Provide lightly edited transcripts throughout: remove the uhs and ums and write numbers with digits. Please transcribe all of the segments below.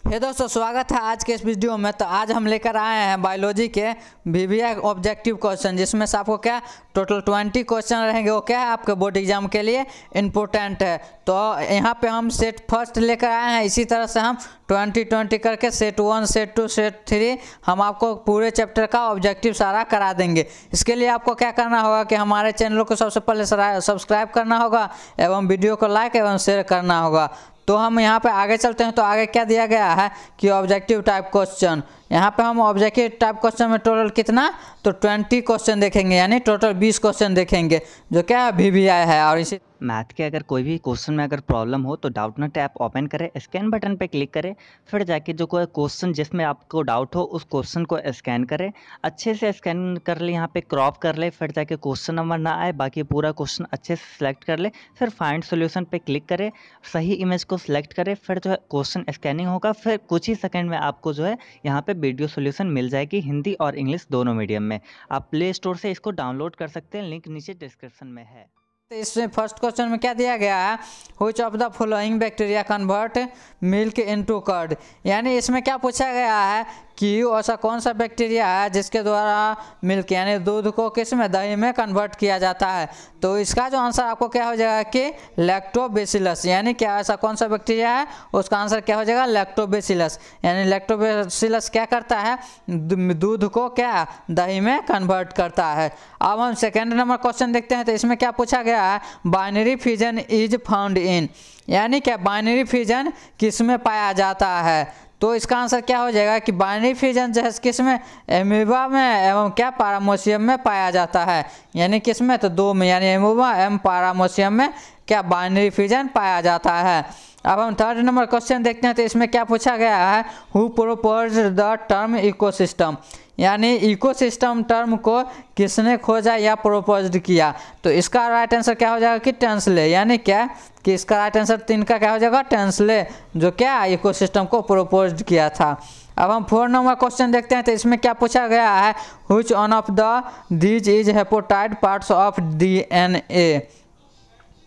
हे दोस्तों, स्वागत है आज के इस वीडियो में। तो आज हम लेकर आए हैं बायोलॉजी के VBI ऑब्जेक्टिव क्वेश्चन, जिसमें से आपको क्या टोटल 20 क्वेश्चन रहेंगे। वो क्या है, आपके बोर्ड एग्जाम के लिए इम्पोर्टेंट है। तो यहाँ पे हम सेट फर्स्ट लेकर आए हैं। इसी तरह से हम 20 करके सेट 1, सेट 2, सेट 3 हम आपको पूरे चैप्टर का ऑब्जेक्टिव सारा करा देंगे। इसके लिए आपको क्या करना होगा कि हमारे चैनल को सबसे पहले सब्सक्राइब करना होगा एवं वीडियो को लाइक एवं शेयर करना होगा। तो हम यहाँ पे आगे चलते हैं। तो आगे क्या दिया गया है कि ऑब्जेक्टिव टाइप क्वेश्चन। यहाँ पे हम ऑब्जेक्टिव टाइप क्वेश्चन में टोटल कितना तो 20 क्वेश्चन देखेंगे, यानी टोटल 20 क्वेश्चन देखेंगे, जो क्या VBI है। और इसी मैथ के अगर कोई भी क्वेश्चन में अगर प्रॉब्लम हो तो डाउटनट ऐप ओपन करें, स्कैन बटन पे क्लिक करें, फिर जाके जो कोई क्वेश्चन जिसमें आपको डाउट हो उस क्वेश्चन को स्कैन करें। अच्छे से स्कैन कर ले, यहाँ पे क्रॉप कर ले, फिर जाके क्वेश्चन नंबर ना आए, बाकी पूरा क्वेश्चन अच्छे से सिलेक्ट कर ले, फिर फाइंड सोल्यूशन पे क्लिक करें, सही इमेज को सिलेक्ट करें, फिर जो है क्वेश्चन स्कैनिंग होगा, फिर कुछ ही सेकेंड में आपको जो है यहाँ पे वीडियो सोल्यूशन मिल जाएगी, हिंदी और इंग्लिश दोनों मीडियम में। आप प्ले स्टोर से इसको डाउनलोड कर सकते हैं, लिंक नीचे डिस्क्रिप्शन में है। तो इसमें फर्स्ट क्वेश्चन में क्या दिया गया है, which of the following bacteria convert milk into curd. यानी इसमें क्या पूछा गया है कि ऐसा कौन सा बैक्टीरिया है जिसके द्वारा मिल्क यानी दूध को किस में दही में कन्वर्ट किया जाता है। तो इसका जो आंसर आपको क्या हो जाएगा कि लैक्टोबैसिलस। यानी क्या ऐसा कौन सा बैक्टीरिया है, उसका आंसर क्या हो जाएगा लैक्टोबैसिलस। यानी लैक्टोबैसिलस क्या करता है, दूध को क्या दही में कन्वर्ट करता है। अब हम सेकेंड नंबर क्वेश्चन देखते हैं। तो इसमें क्या पूछा गया है, binary fusion is found in. यानी क्या बाइनरी फ्यूजन किस में पाया जाता है। तो इसका आंसर क्या हो जाएगा कि बाइनरी फ्यूजन जो है किस में, एमीबा में एवं क्या पैरामोशियम में पाया जाता है। यानी किस में तो दो में, यानी एमीबा एवं पैरामोशियम में क्या बाइनरी फ्यूजन पाया जाता है। अब हम थर्ड नंबर क्वेश्चन देखते हैं। तो इसमें क्या पूछा गया है, who proposed the term ecosystem. यानी इकोसिस्टम टर्म को किसने खोजा या प्रोपोज्ड किया। तो इसका राइट आंसर क्या हो जाएगा कि टैंसले। यानी क्या कि इसका राइट आंसर 3 का क्या हो जाएगा टैंसले, जो क्या इकोसिस्टम को प्रोपोज्ड किया था। अब हम 4 नंबर क्वेश्चन देखते हैं। तो इसमें क्या पूछा गया है, which one of the these is haploid parts of DNA।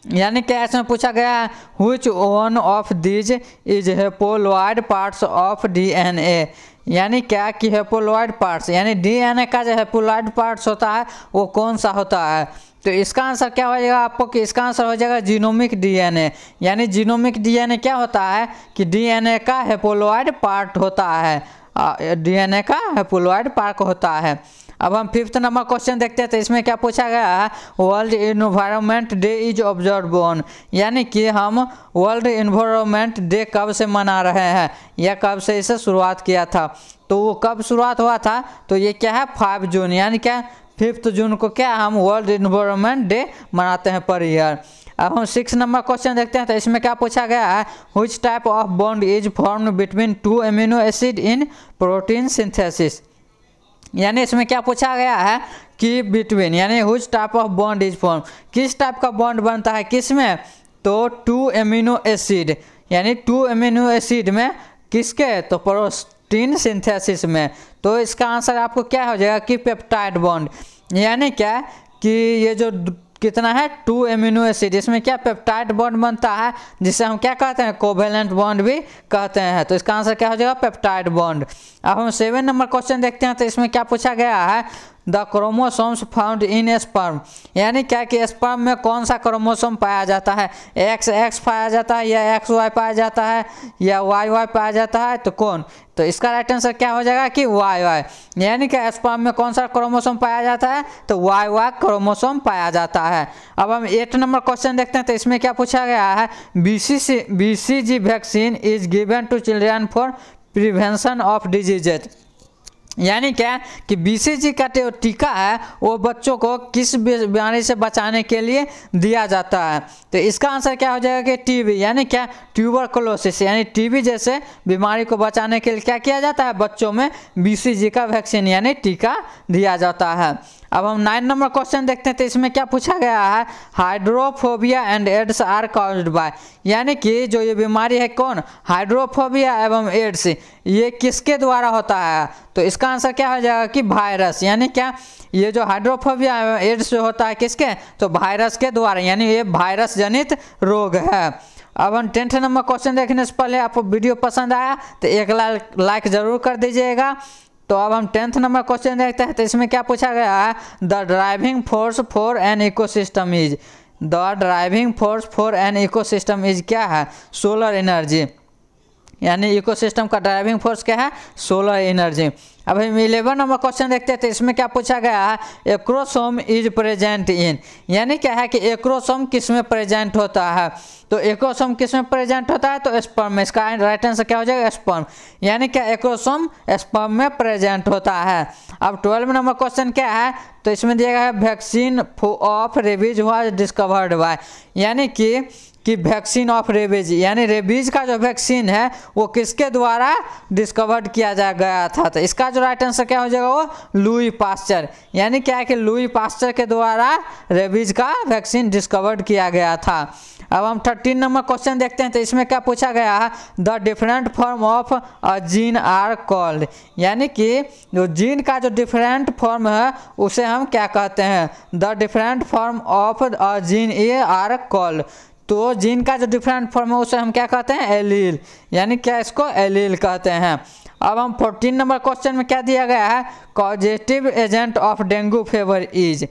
यानी क्या इसमें पूछा गया है, which one of these is haploid parts of DNA। यानी क्या कि हेपोलॉइड पार्ट्स यानी DNA का जो हेपोलॉइड पार्ट्स होता है वो कौन सा होता है। तो इसका आंसर क्या हो जाएगा आपको कि इसका आंसर हो जाएगा जीनोमिक DNA। यानी जीनोमिक DNA क्या होता है कि DNA का हेपोलॉइड पार्ट होता है, DNA का हेपोलॉइड पार्ट होता है। अब हम 5th नंबर क्वेश्चन देखते हैं। तो इसमें क्या पूछा गया है, world environment day is observe on. यानी कि हम वर्ल्ड इन्वायरमेंट डे कब से मना रहे हैं या कब से इसे शुरुआत किया था। तो वो कब शुरुआत हुआ था, तो ये क्या है 5 जून। यानी क्या 5 जून को क्या हम वर्ल्ड इन्वायरमेंट डे मनाते हैं पर ईयर। अब हम 6 नंबर क्वेश्चन देखते हैं। तो इसमें क्या पूछा गया है, which type of bond is formed between 2 amino acid in protein synthesis. यानी इसमें क्या पूछा गया है कि बिटवीन यानी which type of bond is form, किस टाइप का बॉन्ड बनता है किस में, तो 2 अमीनो एसिड। यानी 2 अमीनो एसिड में किसके, तो प्रोटीन सिंथेसिस में। तो इसका आंसर आपको क्या हो जाएगा कि पेप्टाइड बॉन्ड। यानी क्या कि ये जो कितना है 2 अमीनो एसिड, इसमें क्या पेप्टाइड बॉन्ड बनता है, जिसे हम क्या कहते हैं कोवेलेंट बॉन्ड भी कहते हैं। तो इसका आंसर क्या हो जाएगा पेप्टाइड बॉन्ड। अब हम 7 नंबर क्वेश्चन देखते हैं। तो इसमें क्या पूछा गया है, the chromosomes found in sperm. यानी क्या कि स्पर्म में कौन सा क्रोमोसोम पाया जाता है, XX पाया जाता है या XY पाया जाता है या YY पाया जाता है, तो कौन। तो इसका राइट आंसर क्या हो जाएगा कि YY। यानी कि स्पर्म में कौन सा क्रोमोसोम पाया जाता है, तो YY क्रोमोसोम पाया जाता है। अब हम 8 नंबर क्वेश्चन देखते हैं। तो इसमें क्या पूछा गया है, BCG vaccine is given to children for prevention of diseases. यानी क्या कि BCG का टीका है वो बच्चों को किस बीमारी से बचाने के लिए दिया जाता है। तो इसका आंसर क्या हो जाएगा कि TB। यानी क्या ट्यूबरकुलोसिस यानी TB जैसे बीमारी को बचाने के लिए क्या किया जाता है, बच्चों में BCG का वैक्सीन यानी टीका दिया जाता है। अब हम 9 नंबर क्वेश्चन देखते हैं। तो इसमें क्या पूछा गया है, hydrophobia and AIDS are caused by. यानी कि जो ये बीमारी है कौन, हाइड्रोफोबिया एवं एड्स, ये किसके द्वारा होता है। तो इसका आंसर क्या हो जाएगा कि वायरस। यानी क्या ये जो हाइड्रोफोबिया एवं एड्स जो होता है किसके, तो वायरस के द्वारा, यानी ये वायरस जनित रोग है। अब हम 10th नंबर क्वेश्चन देखने से पहले आपको वीडियो पसंद आया तो एक लाइक ज़रूर कर दीजिएगा। तो अब हम 10th नंबर क्वेश्चन देखते हैं। तो इसमें क्या पूछा गया है, the driving force for an ecosystem is, the driving force for an ecosystem is क्या है, सोलर एनर्जी। यानी इकोसिस्टम का ड्राइविंग फोर्स क्या है, सोलर एनर्जी। अब हम 11 नंबर क्वेश्चन देखते हैं। तो इसमें क्या पूछा गया है, एक्रोसोम इज प्रेजेंट इन, यानी क्या है कि एक्रोसोम किस में प्रेजेंट होता है। तो एक्रोसोम किस में प्रेजेंट होता है, तो स्पर्म में। इसका राइट आंसर क्या हो जाएगा, स्पर्म। यानी क्या एक्रोसोम स्पर्म में प्रेजेंट होता है। अब 12 नंबर क्वेश्चन क्या है, तो इसमें दिया गया है vaccine of rabies was discovered by, यानी कि वैक्सीन ऑफ रेबीज, यानी रेबीज का जो वैक्सीन है वो किसके द्वारा डिस्कवर्ड किया गया था। तो इसका जो राइट आंसर क्या हो जाएगा, वो लुई पास्चर। यानी क्या है कि लुई पास्चर के द्वारा रेबीज का वैक्सीन डिस्कवर्ड किया गया था। अब हम 13 नंबर क्वेश्चन देखते हैं। तो इसमें क्या पूछा गया है, the different form of a gene are called, यानी कि जो जीन का जो डिफरेंट फॉर्म है उसे हम क्या कहते हैं, the different form of a gene A R called. तो जीन का जो डिफरेंट फॉर्म है उसे हम क्या कहते हैं, एलील, यानी क्या इसको एलील कहते हैं। अब हम 14 नंबर क्वेश्चन में क्या दिया गया है, causative agent of dengue fever is,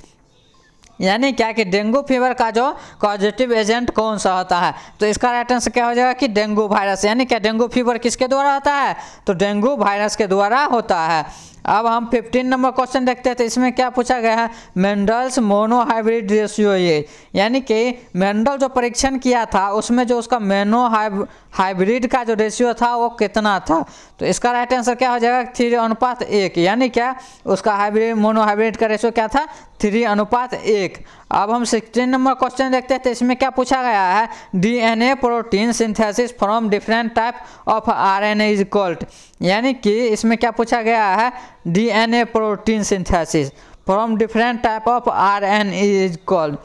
यानी क्या कि डेंगू फीवर का जो कॉजेटिव एजेंट कौन सा होता है। तो इसका राइट आंसर क्या हो जाएगा कि डेंगू वायरस। यानी क्या डेंगू फीवर किसके द्वारा होता है, तो डेंगू वायरस के द्वारा होता है। अब हम 15 नंबर क्वेश्चन देखते हैं। तो इसमें क्या पूछा गया है, मेंडल्स मोनोहाइब्रिड रेशियो ये, यानी कि मेंडल जो परीक्षण किया था उसमें जो उसका हाइब्रिड का जो रेशियो था वो कितना था। तो इसका राइट आंसर क्या हो जाएगा, 3:1, यानी क्या उसका हाइब्रिड मोनोहाइब्रिड का रेशियो क्या था, 3:1। अब हम 16 नंबर क्वेश्चन देखते हैं। तो इसमें क्या पूछा गया है, DNA protein synthesis from different type of RNA is called, यानी कि इसमें क्या पूछा गया है, DNA protein synthesis from different type of RNA is called,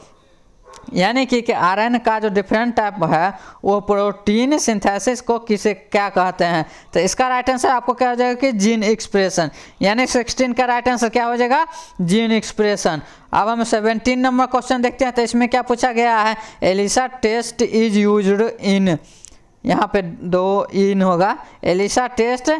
यानी कि आरएन का जो डिफरेंट टाइप है वो प्रोटीन सिंथेसिस को किसे क्या कहते हैं। तो इसका राइट आंसर आपको क्या हो जाएगा कि जीन एक्सप्रेशन, यानी 16 का राइट आंसर क्या हो जाएगा, जीन एक्सप्रेशन। अब हम 17 नंबर क्वेश्चन देखते हैं। तो इसमें क्या पूछा गया है, ELISA test is used in, यहाँ पे 2 इन होगा, एलिसा टेस्ट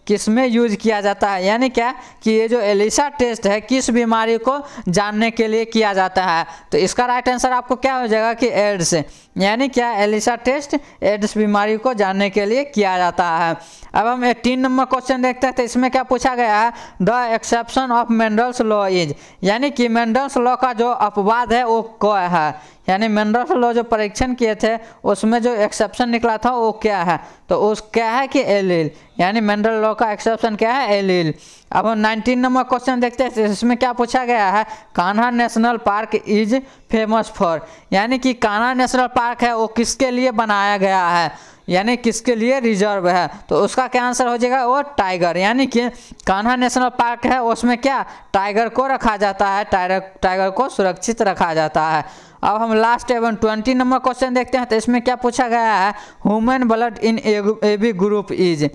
किस में यूज किया जाता है, यानी क्या कि ये जो एलिसा टेस्ट है किस बीमारी को जानने के लिए किया जाता है। तो इसका राइट आंसर आपको क्या हो जाएगा कि एड्स, यानी क्या एलिसा टेस्ट एड्स बीमारी को जानने के लिए किया जाता है। अब हम 18 नंबर क्वेश्चन देखते हैं। तो इसमें क्या पूछा गया है, the exception of Mendel's law is, यानी कि मेंडल्स लॉ का जो अपवाद है वो क्या है, यानी मेंडल्स लॉ जो परीक्षण किए थे उसमें जो एक्सेप्शन निकला था वो क्या है। तो उस क्या है कि एलील, यानी मेंडल लॉ का एक्सेप्शन क्या है, एलील। अब हम 19 नंबर क्वेश्चन देखते हैं। इसमें क्या पूछा गया है, Kanha national park is famous for, यानी कि कान्हा नेशनल पार्क है वो किसके लिए बनाया गया है, यानी किसके लिए रिजर्व है। तो उसका क्या आंसर हो जाएगा, वो टाइगर, यानी कि कान्हा नेशनल पार्क है उसमें क्या टाइगर को रखा जाता है, टाइगर को सुरक्षित रखा जाता है। अब हम लास्ट एवं 20 नंबर क्वेश्चन देखते हैं। तो इसमें क्या पूछा गया है, human blood in AB group is,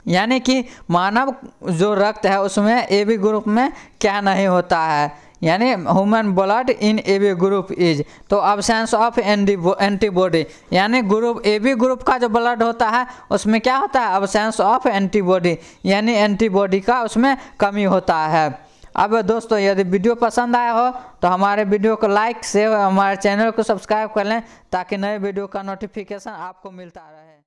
यानी कि मानव जो रक्त है उसमें AB ग्रुप में क्या नहीं होता है, यानी human blood in AB group is, तो अब्सेंस ऑफ एंटीबॉडी, यानी ग्रुप AB ग्रुप का जो ब्लड होता है उसमें क्या होता है, अब्सेंस ऑफ एंटीबॉडी, यानी एंटीबॉडी का उसमें कमी होता है। अब दोस्तों यदि वीडियो पसंद आया हो तो हमारे वीडियो को लाइक शेयर, हमारे चैनल को सब्सक्राइब कर लें ताकि नए वीडियो का नोटिफिकेशन आपको मिलता रहे।